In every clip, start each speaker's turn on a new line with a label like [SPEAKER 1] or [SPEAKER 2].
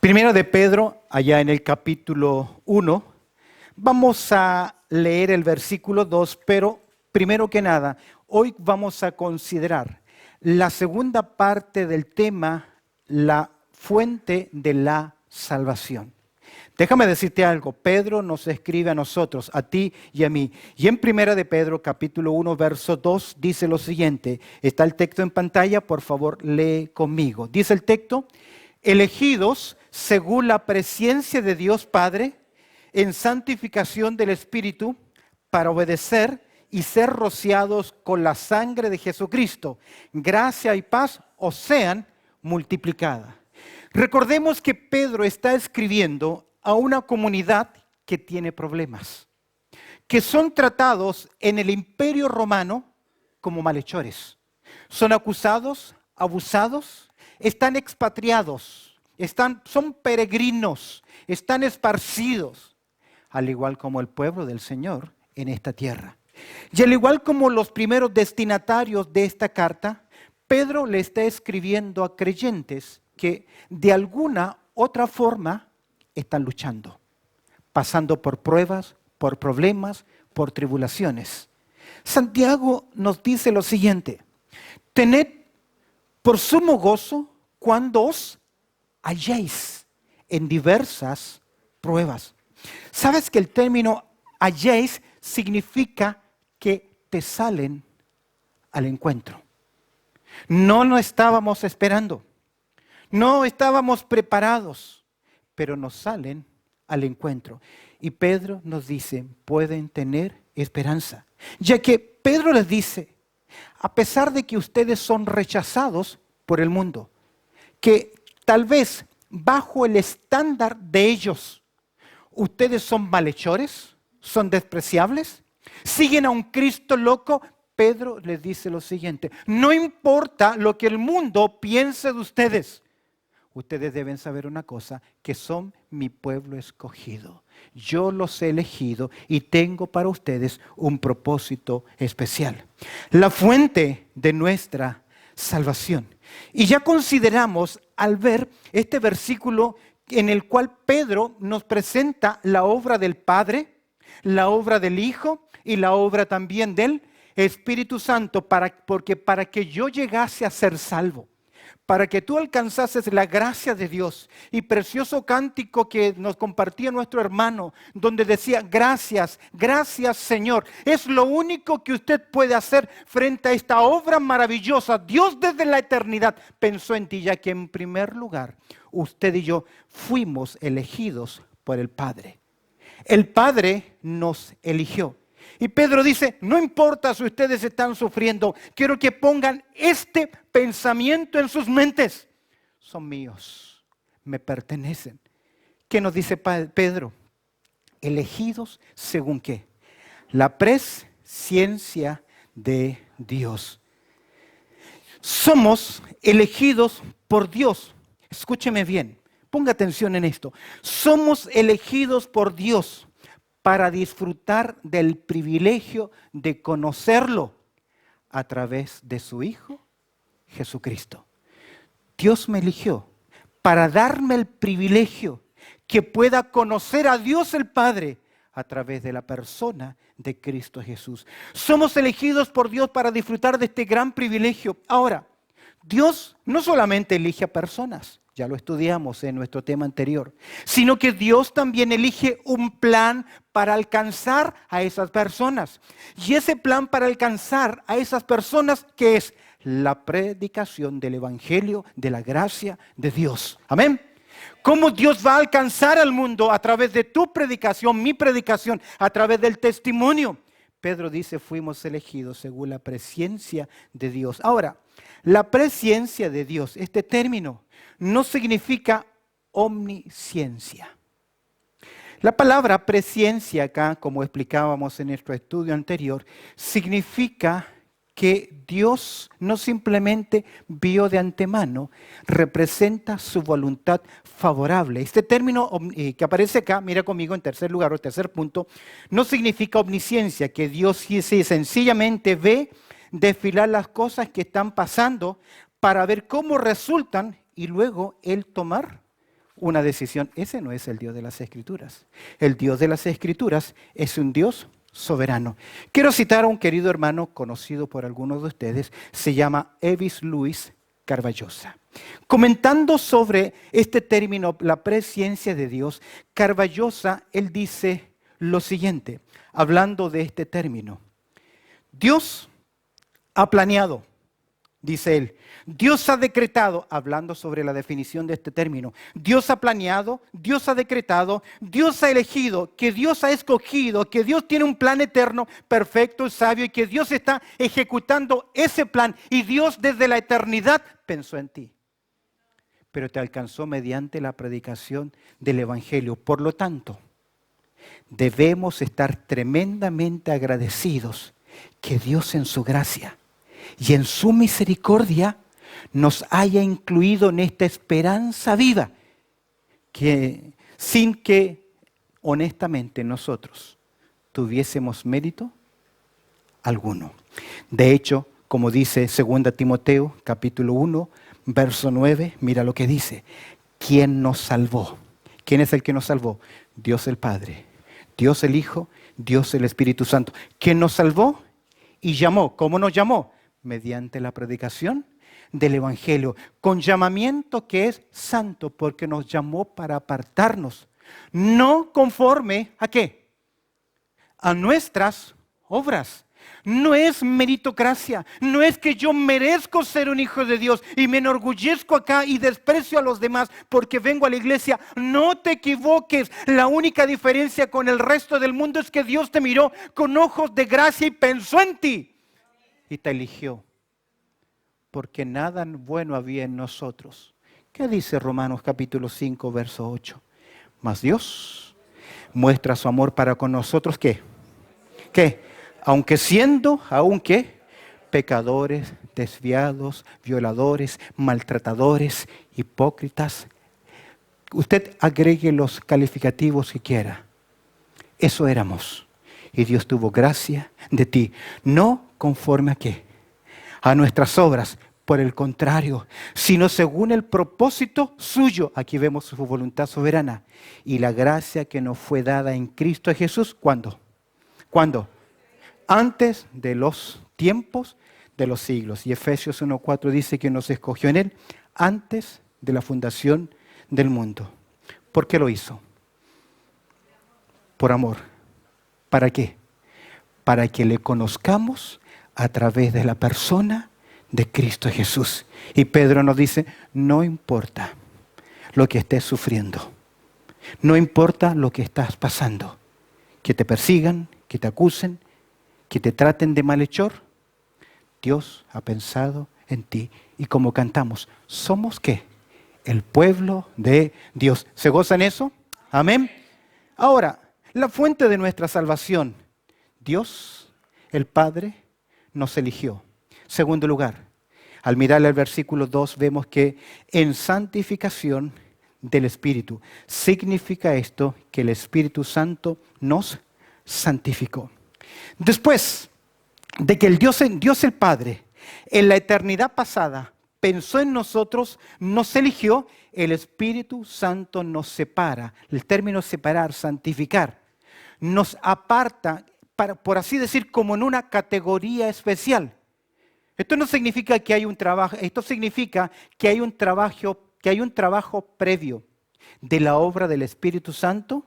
[SPEAKER 1] Primero de Pedro, allá en el capítulo 1, vamos a leer el versículo 2, pero primero que nada, hoy vamos a considerar la segunda parte del tema, la fuente de la salvación. Déjame decirte algo, Pedro nos escribe a nosotros, a ti y a mí. Y en Primera de Pedro, capítulo 1, verso 2, dice lo siguiente. Está el texto en pantalla, por favor, lee conmigo. Dice el texto: elegidos según la presciencia de Dios Padre, en santificación del Espíritu, para obedecer y ser rociados con la sangre de Jesucristo. Gracia y paz os sean multiplicadas. Recordemos que Pedro está escribiendo a una comunidad que tiene problemas, que son tratados en el Imperio Romano como malhechores. Son acusados, abusados, están expatriados, son peregrinos, están esparcidos, al igual como el pueblo del Señor en esta tierra. Y al igual como los primeros destinatarios de esta carta, Pedro le está escribiendo a creyentes que de alguna otra forma están luchando, pasando por pruebas, por problemas, por tribulaciones. Santiago nos dice lo siguiente: tened por sumo gozo cuando os halléis en diversas pruebas. ¿Sabes que el término halléis significa que te salen al encuentro? No lo estábamos esperando, no estábamos preparados, pero nos salen al encuentro. Y Pedro nos dice, pueden tener esperanza, ya que Pedro les dice, a pesar de que ustedes son rechazados por el mundo, que tal vez bajo el estándar de ellos, ustedes son malhechores, son despreciables, siguen a un Cristo loco. Pedro les dice lo siguiente: no importa lo que el mundo piense de ustedes, ustedes deben saber una cosa, que son mi pueblo escogido. Yo los he elegido y tengo para ustedes un propósito especial. La fuente de nuestra salvación. Y ya consideramos al ver este versículo en el cual Pedro nos presenta la obra del Padre, la obra del Hijo y la obra también del Espíritu Santo, porque para que yo llegase a ser salvo, para que tú alcanzases la gracia de Dios. Y precioso cántico que nos compartía nuestro hermano, donde decía, gracias, gracias Señor. Es lo único que usted puede hacer frente a esta obra maravillosa. Dios desde la eternidad pensó en ti, ya que en primer lugar, usted y yo fuimos elegidos por el Padre. El Padre nos eligió. Y Pedro dice, no importa si ustedes están sufriendo, quiero que pongan este pensamiento en sus mentes. Son míos, me pertenecen. ¿Qué nos dice Pedro? Elegidos según qué? La presciencia de Dios. Somos elegidos por Dios. Escúcheme bien, ponga atención en esto. Somos elegidos por Dios para disfrutar del privilegio de conocerlo a través de su Hijo Jesucristo. Dios me eligió para darme el privilegio que pueda conocer a Dios el Padre a través de la persona de Cristo Jesús. Somos elegidos por Dios para disfrutar de este gran privilegio. Ahora, Dios no solamente elige a personas, ya lo estudiamos en nuestro tema anterior, sino que Dios también elige un plan para alcanzar a esas personas. Y ese plan para alcanzar a esas personas, que es la predicación del Evangelio de la gracia de Dios. Amén. ¿Cómo Dios va a alcanzar al mundo? A través de tu predicación, mi predicación, a través del testimonio. Pedro dice, fuimos elegidos según la presciencia de Dios. Ahora, la presciencia de Dios, este término, no significa omnisciencia. La palabra presciencia acá, como explicábamos en nuestro estudio anterior, significa que Dios no simplemente vio de antemano, representa su voluntad favorable. Este término que aparece acá, mira conmigo en tercer lugar o tercer punto, no significa omnisciencia, que Dios sí sencillamente ve desfilar las cosas que están pasando para ver cómo resultan y luego Él tomar una decisión. Ese no es el Dios de las Escrituras. El Dios de las Escrituras es un Dios soberano. Quiero citar a un querido hermano conocido por algunos de ustedes, se llama Evis Luis Carballosa. Comentando sobre este término, la presciencia de Dios, Carballosa, él dice lo siguiente, hablando de este término. Dios ha planeado, dice él. Dios ha decretado, hablando sobre la definición de este término. Dios ha planeado, Dios ha decretado, Dios ha elegido, que Dios ha escogido, que Dios tiene un plan eterno, perfecto, sabio, y que Dios está ejecutando ese plan. Y Dios desde la eternidad pensó en ti. Pero te alcanzó mediante la predicación del Evangelio. Por lo tanto, debemos estar tremendamente agradecidos que Dios en su gracia y en su misericordia nos haya incluido en esta esperanza viva, que sin que honestamente nosotros tuviésemos mérito alguno. De hecho, como dice 2 Timoteo, capítulo 1, verso 9, mira lo que dice. ¿Quién nos salvó? ¿Quién es el que nos salvó? Dios el Padre, Dios el Hijo, Dios el Espíritu Santo. ¿Quién nos salvó? Y llamó. ¿Cómo nos llamó? Mediante la predicación del Evangelio, con llamamiento que es santo, porque nos llamó para apartarnos, no conforme ¿a qué? A nuestras obras. No es meritocracia, no es que yo merezco ser un hijo de Dios y me enorgullezco acá y desprecio a los demás porque vengo a la iglesia. No te equivoques, la única diferencia con el resto del mundo es que Dios te miró con ojos de gracia y pensó en ti y te eligió. Porque nada bueno había en nosotros. ¿Qué dice Romanos capítulo 5, verso 8? Mas Dios muestra su amor para con nosotros, ¿qué? ¿Qué? Aunque siendo, ¿aún qué? Pecadores, desviados, violadores, maltratadores, hipócritas. Usted agregue los calificativos que quiera. Eso éramos. Y Dios tuvo gracia de ti. No conforme a qué? A nuestras obras, por el contrario, sino según el propósito suyo. Aquí vemos su voluntad soberana. Y la gracia que nos fue dada en Cristo Jesús, ¿cuándo? ¿Cuándo? Antes de los tiempos de los siglos. Y Efesios 1:4 dice que nos escogió en Él antes de la fundación del mundo. ¿Por qué lo hizo? Por amor. ¿Para qué? Para que le conozcamos a través de la persona de Cristo Jesús. Y Pedro nos dice, no importa lo que estés sufriendo, no importa lo que estás pasando, que te persigan, que te acusen, que te traten de malhechor, Dios ha pensado en ti. Y como cantamos, ¿somos qué? El pueblo de Dios. ¿Se gozan eso? Amén. Ahora, la fuente de nuestra salvación, Dios, el Padre, nos eligió. Segundo lugar, al mirar el versículo 2 vemos que en santificación del Espíritu. Significa esto que el Espíritu Santo nos santificó. Después de que el Dios el Padre en la eternidad pasada pensó en nosotros, nos eligió, el Espíritu Santo nos separa. El término separar, santificar, nos aparta, por así decir, como en una categoría especial. Esto no significa que hay un trabajo, esto significa que hay un trabajo previo de la obra del Espíritu Santo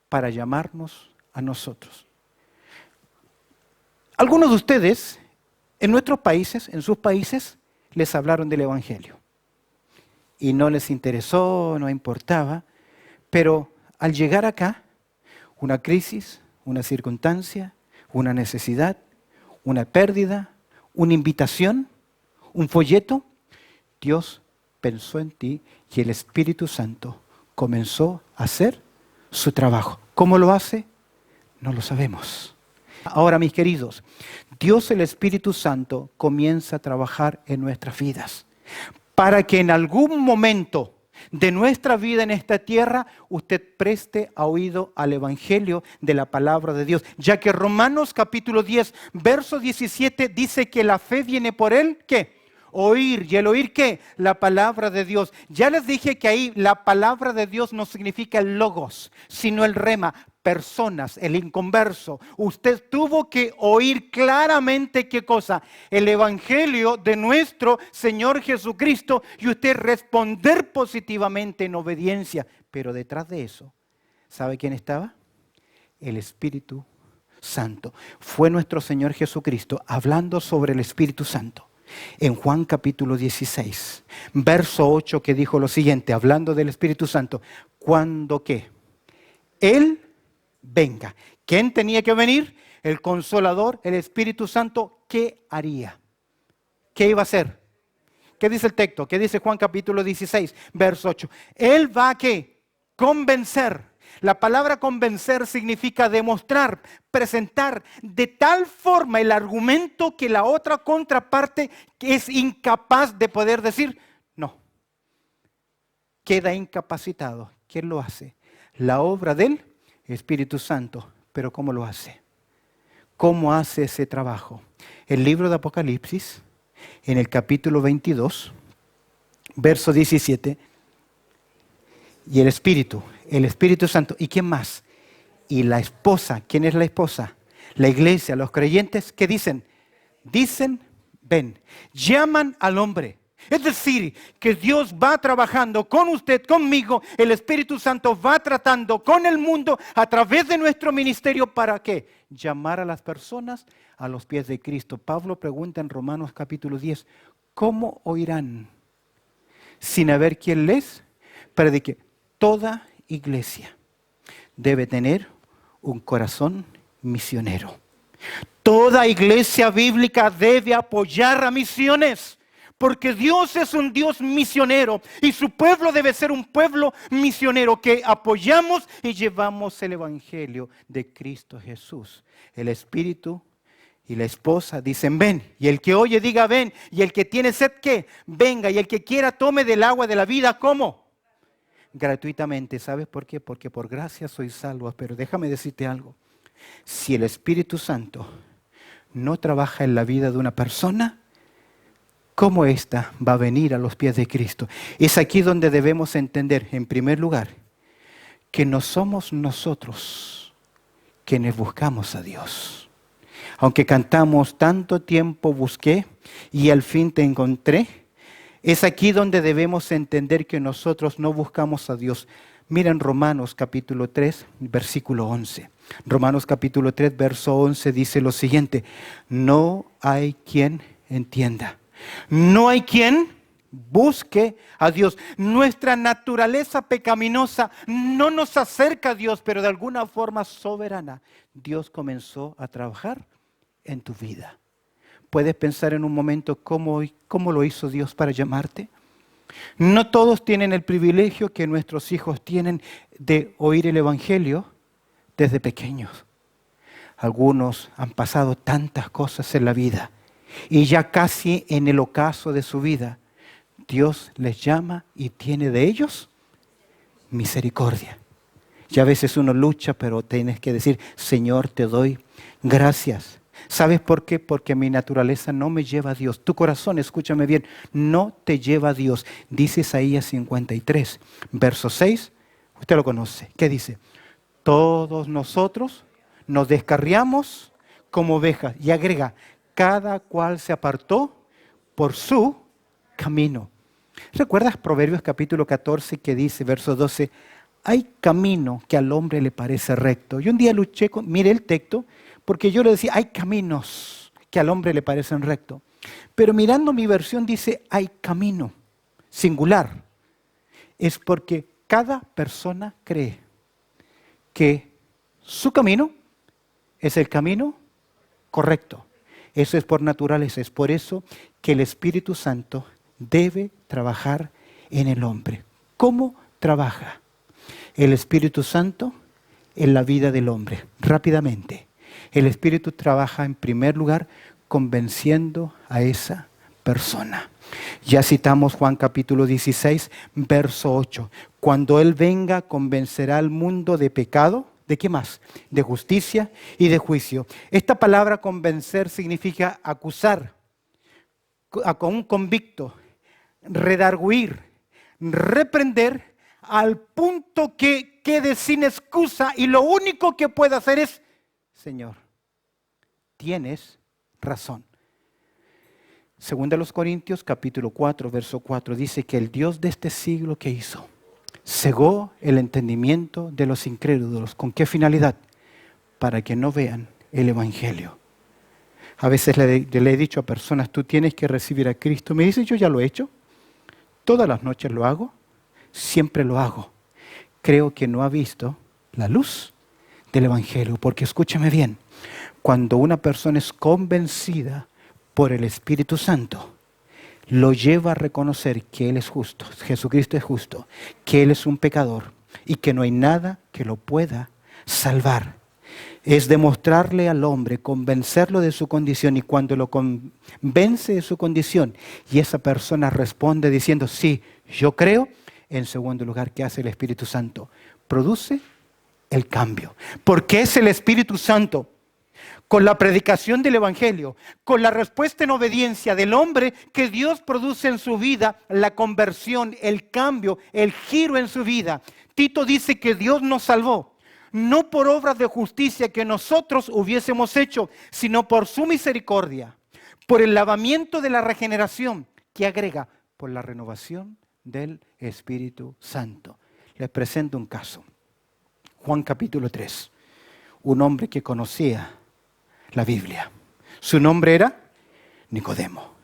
[SPEAKER 1] para llamarnos a nosotros. Algunos de ustedes, en nuestros países, en sus países, les hablaron del Evangelio. Y no les interesó, no importaba, pero al llegar acá, una crisis, una circunstancia, una necesidad, una pérdida, una invitación, un folleto, Dios pensó en ti y el Espíritu Santo comenzó a hacer su trabajo. ¿Cómo lo hace? No lo sabemos. Ahora, mis queridos, Dios el Espíritu Santo comienza a trabajar en nuestras vidas para que en algún momento de nuestra vida en esta tierra usted preste oído al Evangelio de la palabra de Dios, ya que Romanos capítulo 10, verso 17 dice que la fe viene por el ¿qué? oír. ¿Y el oír qué? La palabra de Dios. Ya les dije que ahí la palabra de Dios no significa el logos, sino el rema. Personas, el inconverso. Usted tuvo que oír claramente qué cosa, el evangelio de nuestro Señor Jesucristo, y usted responder positivamente en obediencia. Pero detrás de eso, ¿sabe quién estaba? El Espíritu Santo. Fue nuestro Señor Jesucristo hablando sobre el Espíritu Santo en Juan capítulo 16, verso 8, que dijo lo siguiente, hablando del Espíritu Santo: ¿cuándo qué? Él venga. ¿Quién tenía que venir? El Consolador, el Espíritu Santo. ¿Qué haría? ¿Qué iba a hacer? ¿Qué dice el texto? ¿Qué dice Juan capítulo 16, verso 8? Él va a ¿qué? Convencer. La palabra convencer significa demostrar, presentar de tal forma el argumento que la otra contraparte es incapaz de poder decir no. Queda incapacitado. ¿Quién lo hace? La obra del Espíritu Santo. Pero ¿cómo lo hace? ¿Cómo hace ese trabajo? El libro de Apocalipsis, en el capítulo 22, verso 17, y el Espíritu Santo, ¿y quién más? Y la esposa. ¿Quién es la esposa? La iglesia, los creyentes, ¿qué dicen? Dicen, ven, llaman al hombre. Es decir, que Dios va trabajando con usted, conmigo, el Espíritu Santo va tratando con el mundo a través de nuestro ministerio. ¿Para qué? Llamar a las personas a los pies de Cristo. Pablo pregunta en Romanos capítulo 10, ¿cómo oirán sin haber quien les predique? Toda iglesia debe tener un corazón misionero. Toda iglesia bíblica debe apoyar a misiones, porque Dios es un Dios misionero y su pueblo debe ser un pueblo misionero que apoyamos y llevamos el evangelio de Cristo Jesús. El Espíritu y la esposa dicen ven, y el que oye diga ven, y el que tiene sed ¿qué? Venga, y el que quiera tome del agua de la vida. ¿Cómo? Gratuitamente. ¿Sabes por qué? Porque por gracia sois salvos. Pero déjame decirte algo. Si el Espíritu Santo no trabaja en la vida de una persona, ¿cómo ésta va a venir a los pies de Cristo? Es aquí donde debemos entender, en primer lugar, que no somos nosotros quienes buscamos a Dios. Aunque cantamos tanto tiempo busqué y al fin te encontré, es aquí donde debemos entender que nosotros no buscamos a Dios. Miren Romanos capítulo 3, versículo 11. Romanos capítulo 3, verso 11 dice lo siguiente: no hay quien entienda. No hay quien busque a Dios. Nuestra naturaleza pecaminosa no nos acerca a Dios, pero de alguna forma soberana, Dios comenzó a trabajar en tu vida. ¿Puedes pensar en un momento cómo lo hizo Dios para llamarte? No todos tienen el privilegio que nuestros hijos tienen de oír el Evangelio desde pequeños. Algunos han pasado tantas cosas en la vida y ya casi en el ocaso de su vida, Dios les llama y tiene de ellos misericordia. Y a veces uno lucha, pero tienes que decir, Señor, te doy gracias. ¿Sabes por qué? Porque mi naturaleza no me lleva a Dios. Tu corazón, escúchame bien, no te lleva a Dios. Dice Isaías 53, verso 6. Usted lo conoce. ¿Qué dice? Todos nosotros nos descarriamos como ovejas. Y agrega, cada cual se apartó por su camino. ¿Recuerdas Proverbios capítulo 14 que dice, verso 12? Hay camino que al hombre le parece recto. Yo un día luché, miré el texto, porque yo le decía, hay caminos que al hombre le parecen rectos. Pero mirando mi versión dice, hay camino, singular. Es porque cada persona cree que su camino es el camino correcto. Eso es por naturaleza. Es por eso que el Espíritu Santo debe trabajar en el hombre. ¿Cómo trabaja el Espíritu Santo en la vida del hombre? Rápidamente. El Espíritu trabaja en primer lugar convenciendo a esa persona. Ya citamos Juan capítulo 16, verso 8. Cuando Él venga, convencerá al mundo de pecado. ¿De qué más? De justicia y de juicio. Esta palabra convencer significa acusar, con un convicto, redarguir, reprender, al punto que quede sin excusa y lo único que puede hacer es: Señor, tienes razón. Segunda a los Corintios, capítulo 4, verso 4, dice que el Dios de este siglo, ¿qué hizo? Cegó el entendimiento de los incrédulos. ¿Con qué finalidad? Para que no vean el Evangelio. A veces le he dicho a personas: tú tienes que recibir a Cristo. Me dice: yo ya lo he hecho. Todas las noches lo hago. Siempre lo hago. Creo que no ha visto la luz del Evangelio. Porque escúchame bien, cuando una persona es convencida por el Espíritu Santo, lo lleva a reconocer que Él es justo, Jesucristo es justo, que Él es un pecador y que no hay nada que lo pueda salvar. Es demostrarle al hombre, convencerlo de su condición, y cuando lo convence de su condición y esa persona responde diciendo: sí, yo creo, en segundo lugar, ¿qué hace el Espíritu Santo? Produce el cambio. Porque es el Espíritu Santo, con la predicación del Evangelio, con la respuesta en obediencia del hombre, que Dios produce en su vida la conversión, el cambio, el giro en su vida. Tito dice que Dios nos salvó, no por obras de justicia que nosotros hubiésemos hecho, sino por su misericordia, por el lavamiento de la regeneración, que agrega por la renovación del Espíritu Santo. Les presento un caso. Juan capítulo 3. Un hombre que conocía la Biblia. Su nombre era Nicodemo.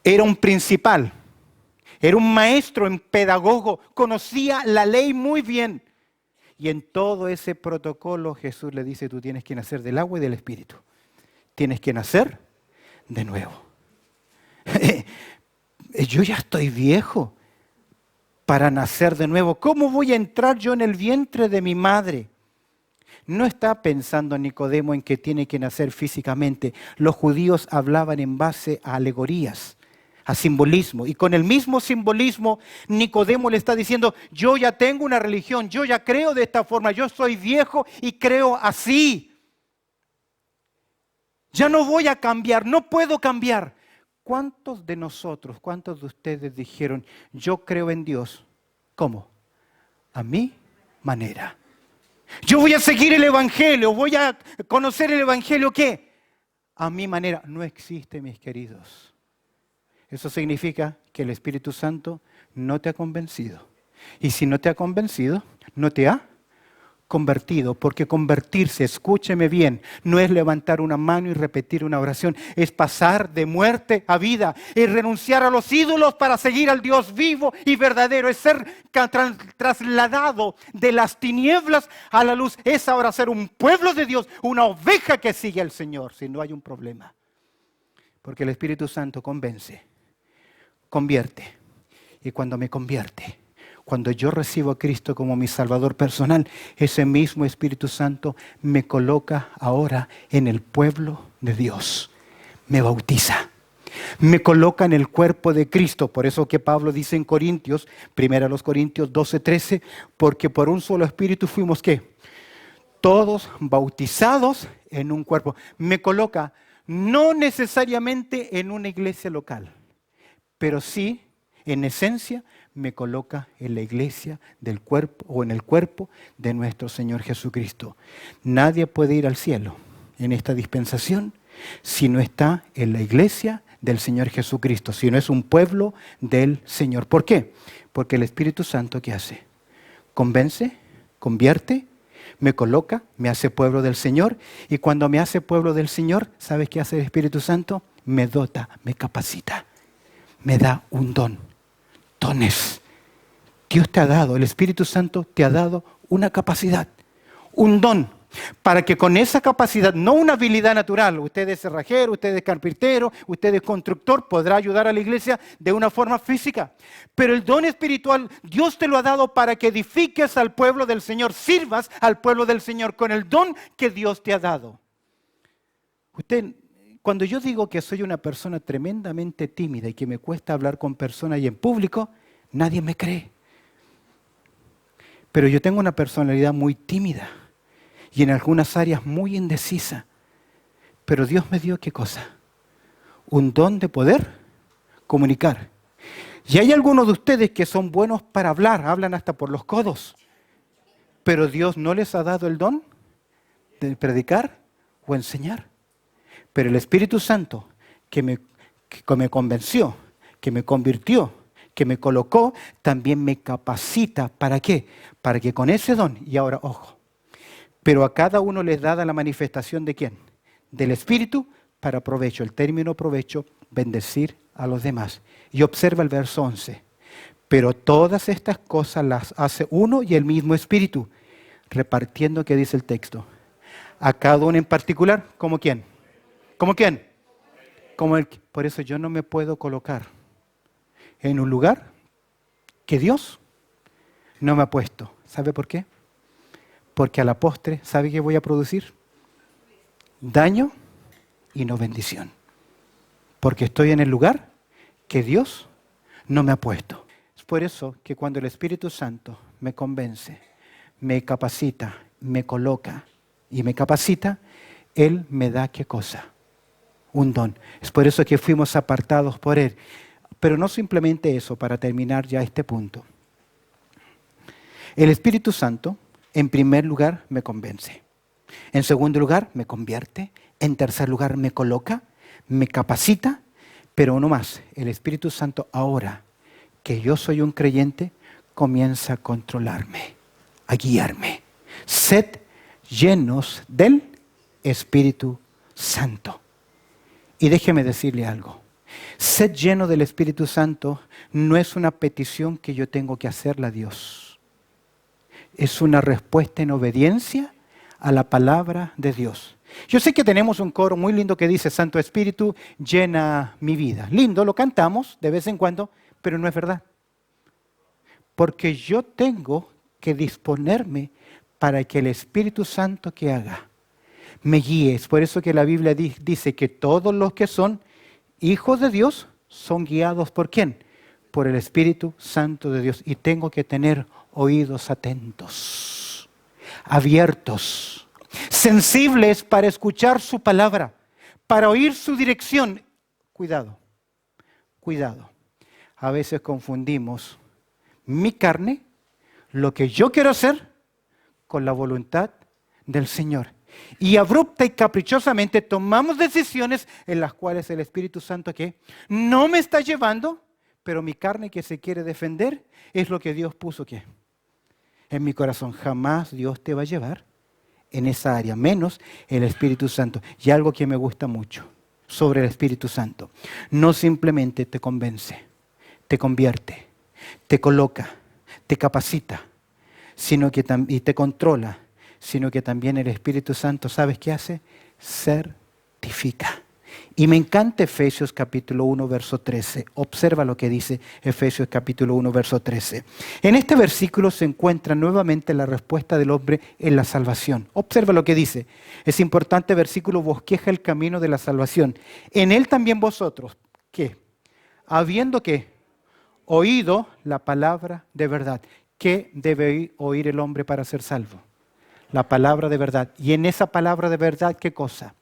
[SPEAKER 1] Era un principal. Era un maestro, un pedagogo. Conocía la ley muy bien. Y en todo ese protocolo Jesús le dice: tú tienes que nacer del agua y del Espíritu. Tienes que nacer de nuevo. Yo ya estoy viejo para nacer de nuevo. ¿Cómo voy a entrar yo en el vientre de mi madre? No está pensando Nicodemo en que tiene que nacer físicamente. Los judíos hablaban en base a alegorías, a simbolismo. Y con el mismo simbolismo, Nicodemo le está diciendo: yo ya tengo una religión, yo ya creo de esta forma, yo soy viejo y creo así. Ya no voy a cambiar, no puedo cambiar. ¿Cuántos de nosotros, cuántos de ustedes dijeron: yo creo en Dios? ¿Cómo? A mi manera. Yo voy a seguir el Evangelio, voy a conocer el Evangelio, ¿qué? A mi manera. No existe, mis queridos. Eso significa que el Espíritu Santo no te ha convencido. Y si no te ha convencido, no te ha convertido. Porque convertirse, escúcheme bien, no es levantar una mano y repetir una oración. Es pasar de muerte a vida. Es renunciar a los ídolos para seguir al Dios vivo y verdadero. Es ser trasladado de las tinieblas a la luz. Es ahora ser un pueblo de Dios, una oveja que sigue al Señor. Si no hay un problema. Porque el Espíritu Santo convence, convierte. Y cuando me convierte, cuando yo recibo a Cristo como mi Salvador personal, ese mismo Espíritu Santo me coloca ahora en el pueblo de Dios. Me bautiza. Me coloca en el cuerpo de Cristo. Por eso que Pablo dice en Corintios, 1 Corintios 12:13, porque por un solo Espíritu fuimos, ¿qué? Todos bautizados en un cuerpo. Me coloca no necesariamente en una iglesia local, pero sí, en esencia, me coloca en la iglesia del cuerpo o en el cuerpo de nuestro Señor Jesucristo. Nadie puede ir al cielo en esta dispensación si no está en la iglesia del Señor Jesucristo, si no es un pueblo del Señor. ¿Por qué? Porque el Espíritu Santo, ¿qué hace? Convence, convierte, me coloca, me hace pueblo del Señor, y cuando me hace pueblo del Señor, ¿sabes qué hace el Espíritu Santo? Me dota, me capacita, me da un don. Dones. Dios te ha dado, el Espíritu Santo te ha dado una capacidad, un don, para que con esa capacidad, no una habilidad natural, usted es cerrajero, usted es carpintero, usted es constructor, podrá ayudar a la iglesia de una forma física, pero el don espiritual Dios te lo ha dado para que edifiques al pueblo del Señor, sirvas al pueblo del Señor con el don que Dios te ha dado. Cuando yo digo que soy una persona tremendamente tímida y que me cuesta hablar con personas y en público, nadie me cree. Pero yo tengo una personalidad muy tímida y en algunas áreas muy indecisa. Pero Dios me dio, ¿qué cosa? un don de poder comunicar. Y hay algunos de ustedes que son buenos para hablar, hablan hasta por los codos, pero Dios no les ha dado el don de predicar o enseñar. Pero el Espíritu Santo que me convenció, que me convirtió, que me colocó, también me capacita. ¿Para qué? Para que con ese don, y ahora, ojo, pero a cada uno les da la manifestación ¿de quién? Del Espíritu para provecho. El término provecho, bendecir a los demás. Y observa el verso 11. Pero todas estas cosas las hace uno y el mismo Espíritu, repartiendo, ¿qué dice el texto? A cada uno en particular, ¿como quién? ¿Como quién? Como el. Por eso yo no me puedo colocar en un lugar que Dios no me ha puesto. ¿Sabe por qué? Porque a la postre, ¿sabe qué voy a producir? Daño y no bendición. Porque estoy en el lugar que Dios no me ha puesto. Es por eso que cuando el Espíritu Santo me convence, me capacita, me coloca y me capacita, Él me da ¿qué cosa? Un don. Es por eso que fuimos apartados por Él. Pero no simplemente eso, para terminar ya este punto. El Espíritu Santo, en primer lugar, me convence. En segundo lugar, me convierte. En tercer lugar, me coloca, me capacita. Pero uno más, el Espíritu Santo ahora que yo soy un creyente, comienza a controlarme, a guiarme. Sed llenos del Espíritu Santo. Y déjeme decirle algo. Sed lleno del Espíritu Santo no es una petición que yo tengo que hacerle a Dios. Es una respuesta en obediencia a la palabra de Dios. Yo sé que tenemos un coro muy lindo que dice, Santo Espíritu, llena mi vida. Lindo, lo cantamos de vez en cuando, pero no es verdad. Porque yo tengo que disponerme para que el Espíritu Santo que haga me guíe. Es por eso que la Biblia dice que todos los que son hijos de Dios son guiados ¿por quién? Por el Espíritu Santo de Dios. Y tengo que tener oídos atentos, abiertos, sensibles para escuchar su palabra, para oír su dirección. Cuidado, cuidado. A veces confundimos mi carne, lo que yo quiero hacer, con la voluntad del Señor. Y abrupta y caprichosamente tomamos decisiones en las cuales el Espíritu Santo ¿qué? No me está llevando, pero mi carne que se quiere defender es lo que Dios puso ¿qué? En mi corazón. Jamás Dios te va a llevar en esa área, menos el Espíritu Santo. Y algo que me gusta mucho sobre el Espíritu Santo, no simplemente te convence, te convierte, te coloca, te capacita, sino que y te controla, sino que también el Espíritu Santo, ¿sabes qué hace? Certifica. Y me encanta Efesios capítulo 1, verso 13. Observa lo que dice Efesios capítulo 1, verso 13. En este versículo se encuentra nuevamente la respuesta del hombre en la salvación. Observa lo que dice. Es importante versículo, bosqueja el camino de la salvación. En él también vosotros, ¿qué? Habiendo ¿qué? Oído la palabra de verdad. ¿Qué debe oír el hombre para ser salvo? La palabra de verdad. Y en esa palabra de verdad, ¿qué cosa?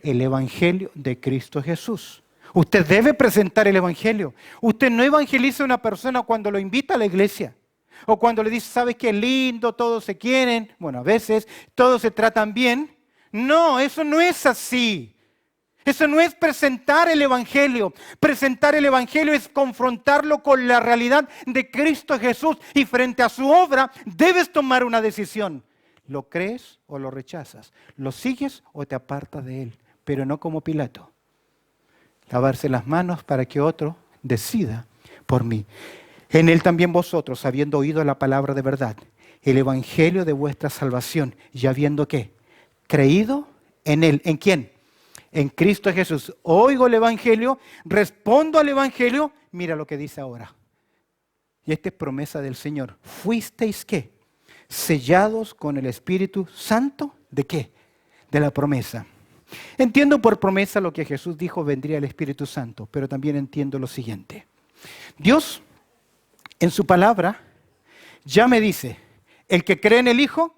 [SPEAKER 1] El Evangelio de Cristo Jesús. Usted debe presentar el Evangelio. Usted no evangeliza a una persona cuando lo invita a la iglesia. O cuando le dice, ¿sabes qué lindo? Todos se quieren. Bueno, a veces todos se tratan bien. No, eso no es así. Eso no es presentar el Evangelio. Presentar el Evangelio es confrontarlo con la realidad de Cristo Jesús. Y frente a su obra debes tomar una decisión. ¿Lo crees o lo rechazas? ¿Lo sigues o te apartas de él? Pero no como Pilato. Lavarse las manos para que otro decida por mí. En él también vosotros, habiendo oído la palabra de verdad, el evangelio de vuestra salvación, y habiendo ¿qué? Creído en él. ¿En quién? En Cristo Jesús. Oigo el evangelio, respondo al evangelio. Mira lo que dice ahora. Y esta es promesa del Señor. ¿Fuisteis qué? Sellados con el Espíritu Santo. ¿De qué? De la promesa. Entiendo por promesa lo que Jesús dijo, vendría el Espíritu Santo, pero también entiendo lo siguiente. Dios, en su palabra, ya me dice, el que cree en el Hijo,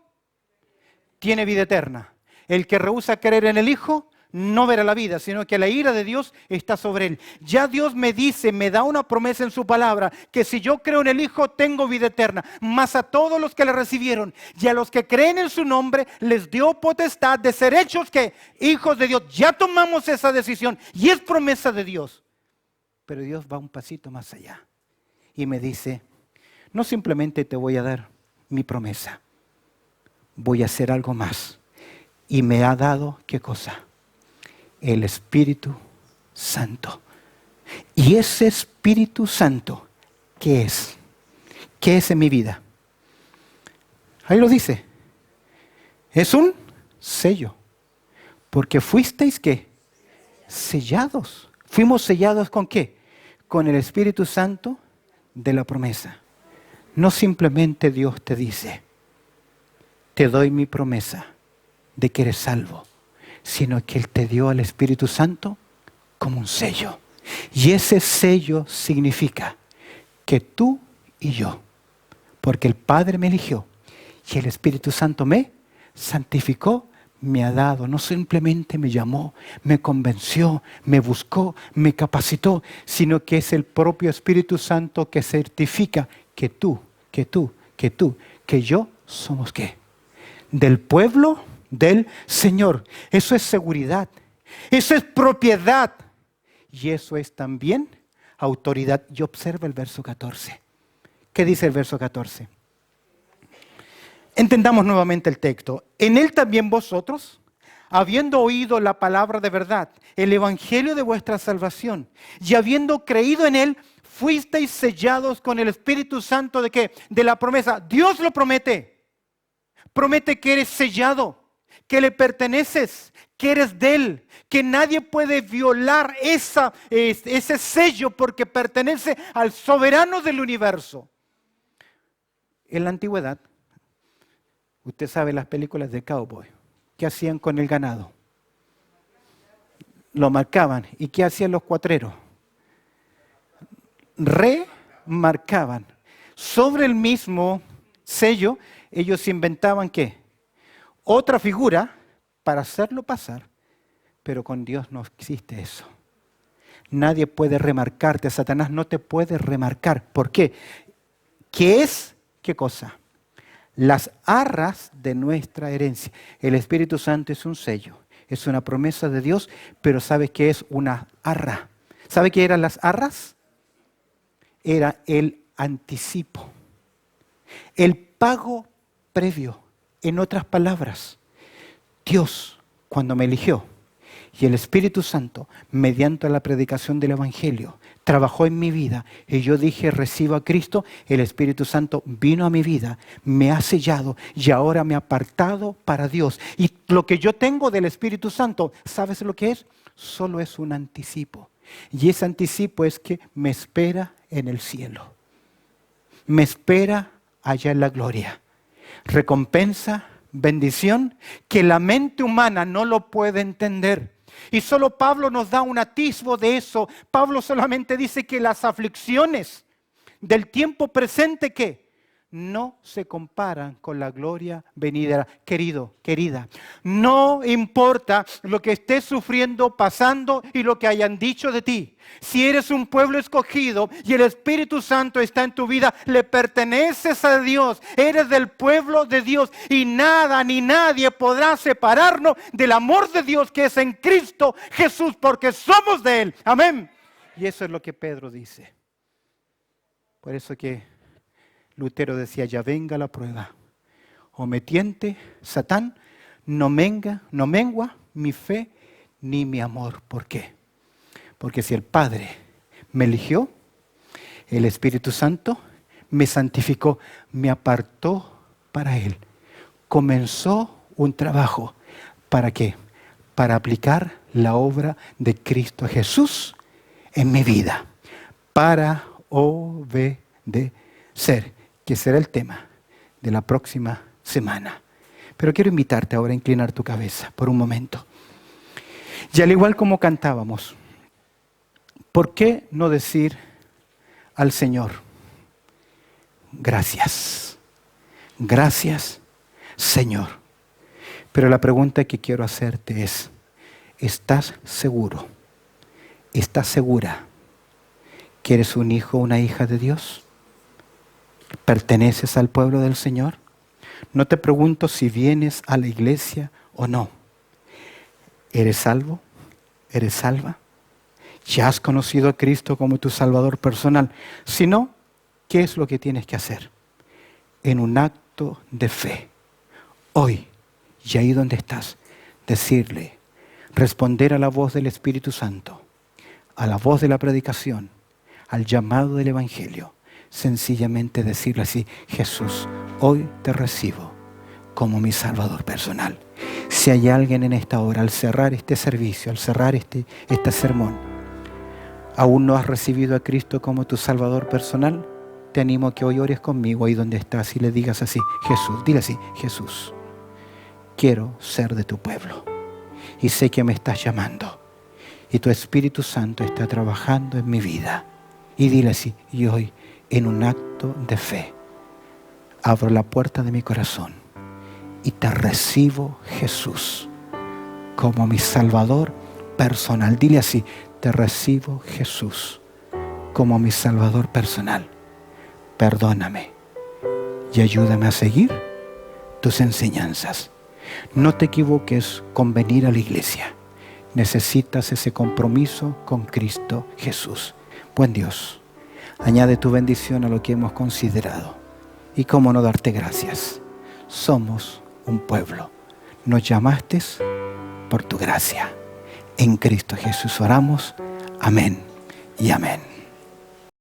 [SPEAKER 1] tiene vida eterna. El que rehúsa creer en el Hijo, no verá la vida, sino que la ira de Dios está sobre él. Ya Dios me dice, me da una promesa en su palabra, que si yo creo en el Hijo, tengo vida eterna. Mas a todos los que le recibieron y a los que creen en su nombre, les dio potestad de ser hechos, que hijos de Dios. Ya tomamos esa decisión y es promesa de Dios. Pero Dios va un pasito más allá y me dice, no simplemente te voy a dar mi promesa, voy a hacer algo más. Y me ha dado, ¿qué cosa? El Espíritu Santo. Y ese Espíritu Santo, ¿qué es? ¿Qué es en mi vida? Ahí lo dice. Es un sello. Porque fuisteis, ¿qué? Sellados. Fuimos sellados ¿con qué? Con el Espíritu Santo de la promesa. No simplemente Dios te dice, te doy mi promesa de que eres salvo, sino que Él te dio al Espíritu Santo como un sello. Y ese sello significa que tú y yo, porque el Padre me eligió y el Espíritu Santo me santificó, me ha dado, no simplemente me llamó, me convenció, me buscó, me capacitó, sino que es el propio Espíritu Santo que certifica que tú, que yo somos ¿qué? Del pueblo del Señor. Eso es seguridad, eso es propiedad y eso es también autoridad. Y observa el verso 14. ¿Qué dice el verso 14? Entendamos nuevamente el texto. En él también vosotros, habiendo oído la palabra de verdad, el evangelio de vuestra salvación, y habiendo creído en él, fuisteis sellados con el Espíritu Santo ¿de qué? De la promesa. Dios lo promete. Promete que eres sellado, que le perteneces, que eres de Él, que nadie puede violar ese sello porque pertenece al soberano del universo. En la antigüedad, usted sabe las películas de cowboy, ¿qué hacían con el ganado? Lo marcaban. ¿Y qué hacían los cuatreros? Remarcaban. Sobre el mismo sello, ellos inventaban ¿qué? Otra figura para hacerlo pasar, pero con Dios no existe eso. Nadie puede remarcarte, Satanás no te puede remarcar. ¿Por qué? ¿Qué es? ¿Qué cosa? Las arras de nuestra herencia. El Espíritu Santo es un sello, es una promesa de Dios, pero ¿sabe qué es una arra? ¿Sabe qué eran las arras? Era el anticipo, el pago previo. En otras palabras, Dios, cuando me eligió, y el Espíritu Santo, mediante la predicación del Evangelio, trabajó en mi vida, y yo dije, recibo a Cristo, el Espíritu Santo vino a mi vida, me ha sellado, y ahora me ha apartado para Dios. Y lo que yo tengo del Espíritu Santo, ¿sabes lo que es? Solo es un anticipo. Y ese anticipo es que me espera en el cielo. Me espera allá en la gloria. Recompensa, bendición, que la mente humana no lo puede entender. Y solo Pablo nos da un atisbo de eso. Pablo solamente dice que las aflicciones del tiempo presente, ¿qué? No se comparan con la gloria venidera. Querido, querida, no importa lo que estés sufriendo, pasando y lo que hayan dicho de ti. Si eres un pueblo escogido y el Espíritu Santo está en tu vida, le perteneces a Dios, eres del pueblo de Dios y nada ni nadie podrá separarnos del amor de Dios que es en Cristo Jesús, porque somos de Él. Amén. Y eso es lo que Pedro dice. Por eso que Lutero decía, ya venga la prueba, o me tiente Satán, no mengua mi fe ni mi amor. ¿Por qué? Porque si el Padre me eligió, el Espíritu Santo me santificó, me apartó para Él. Comenzó un trabajo. ¿Para qué? Para aplicar la obra de Cristo Jesús en mi vida. Para obedecer, que será el tema de la próxima semana. Pero quiero invitarte ahora a inclinar tu cabeza por un momento. Y al igual como cantábamos, ¿por qué no decir al Señor, gracias, gracias, Señor? Pero la pregunta que quiero hacerte es, ¿Estás seguro? ¿Estás segura que eres un hijo o una hija de Dios? ¿Perteneces al pueblo del Señor? No te pregunto si vienes a la iglesia o no. ¿Eres salvo? ¿Eres salva? ¿Ya has conocido a Cristo como tu Salvador personal? Si no, ¿qué es lo que tienes que hacer? En un acto de fe, hoy, y ahí donde estás, decirle, responder a la voz del Espíritu Santo, a la voz de la predicación, al llamado del Evangelio, sencillamente decirle así: Jesús, hoy te recibo como mi Salvador personal. Si hay alguien en esta hora, al cerrar este servicio, al cerrar este sermón, aún no has recibido a Cristo como tu Salvador personal, te animo a que hoy ores conmigo ahí donde estás y le digas así: Jesús, dile así: Jesús, quiero ser de tu pueblo y sé que me estás llamando y tu Espíritu Santo está trabajando en mi vida. Y dile así: y hoy, en un acto de fe, abro la puerta de mi corazón y te recibo, Jesús, como mi Salvador personal. Dile así: te recibo, Jesús, como mi Salvador personal. Perdóname y ayúdame a seguir tus enseñanzas. No te equivoques con venir a la iglesia. Necesitas ese compromiso con Cristo Jesús. Buen Dios, añade tu bendición a lo que hemos considerado. Y cómo no darte gracias. Somos un pueblo. Nos llamaste por tu gracia. En Cristo Jesús oramos. Amén y amén.